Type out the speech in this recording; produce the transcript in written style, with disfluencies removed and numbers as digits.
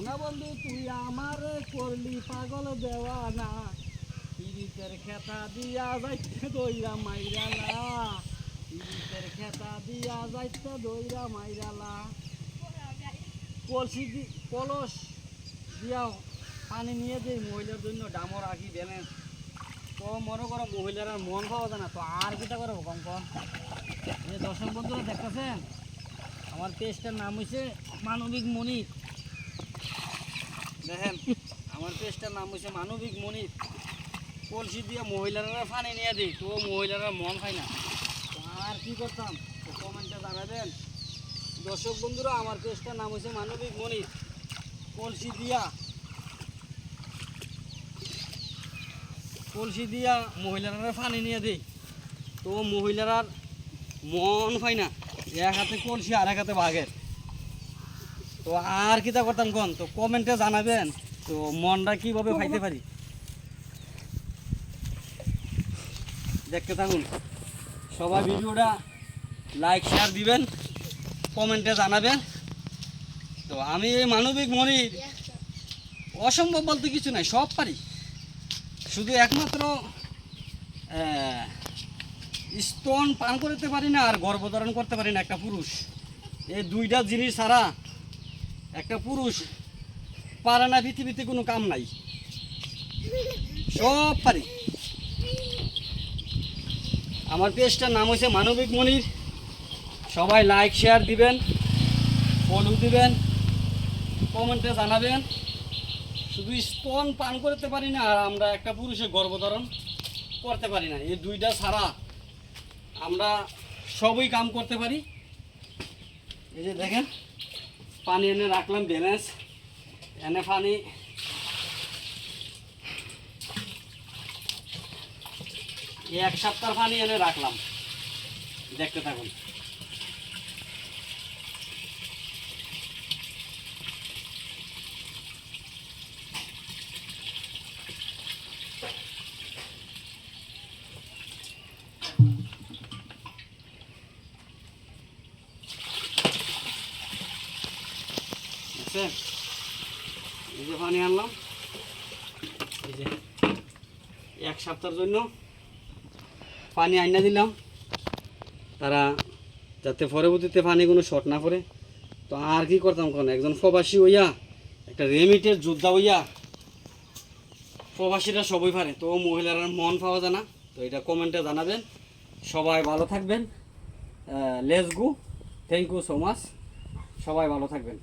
না বন্ধু তুই আমারে করলি পাগল দেওয়ানা, পিরিতের খেতা দিয়া যাইতে দইরা মাইরালা, পিরিতের খেতা দিয়া যাইতে দইরা মাইরালা। কলস দিয়া পানি নিয়ে যে মহিলার জন্য ডামর আঁকি দেনে, তো মনে করো মহিলার আর মন পাওয়া যায় না, তো আর কিটা করবো কম কম। যে দর্শক বন্ধুরা দেখতেছেন, আমার পেজটার নাম হয়েছে মানবিক মনির। দেখেন আমার পেজটার নাম হয়েছে মানবিক মনির। কলসি দিয়ে মহিলারা পানি নিয়ে দিই, তো মহিলারা মন খায় না, তো আর কি করতাম, তো কমেন্টে জানাবেন। দর্শক বন্ধুরা আমার পেজটার নাম হয়েছে মানবিক মনির। কলসি দিয়া মহিলারা পানি নিয়ে দিই, তো মহিলারা মন পায় না, এক হাতে কলসি আর এক হাতে বাঘের। তো আর কিটা করতাম কোন, তো কমেন্টে জানাবেন, তো মনটা কিভাবে পাইতে পারি। দেখতে থাকুন, সবাই ভিডিওটা লাইক শেয়ার দিবেন, কমেন্টে জানাবেন। তো আমি এই মানবিক মনির, অসম্ভব বলতে কিছু নাই, সব পারি। শুধু একমাত্র স্তন পান করতে পারি না আর গর্ভধারণ করতে পারি না একটা পুরুষ। এই দুইটা জিনিস ছাড়া একটা পুরুষ পারে না, পৃথিবীতে কোনো কাম নাই, সব পারি। আমার পেজটার নাম হয়েছে মানবিক মনির। সবাই লাইক শেয়ার দিবেন, ফলো দিবেন, কমেন্টে জানাবেন। শুধু স্তন পান করতে পারি না আর আমরা একটা পুরুষের গর্ভধারণ করতে পারি না, এই দুইটা ছাড়া আমরা সবই কাম করতে পারি। এই যে দেখেন পানি এনে রাখলাম ব্যালেন্স, এনে পানি এক সপ্তাহ পানি এনে রাখলাম, দেখতে থাকুন। এই যে পানি আনলাম, এই যে এক সপ্তাহের জন্য পানি আইনা দিলাম, তারা যাতে পরবর্তীতে পানি কোনো শর্ট না পড়ে। তো আর কি করতাম কোন, একজন প্রবাসী হইয়া, একটা রেমিটের যোদ্ধা হইয়া, প্রবাসীরা সবই পারে, তো মহিলারা মন পাওয়া যায় না। তো এটা কমেন্টে জানাবেন। সবাই ভালো থাকবেন। Let's go, thank you so much, সবাই ভালো থাকবেন।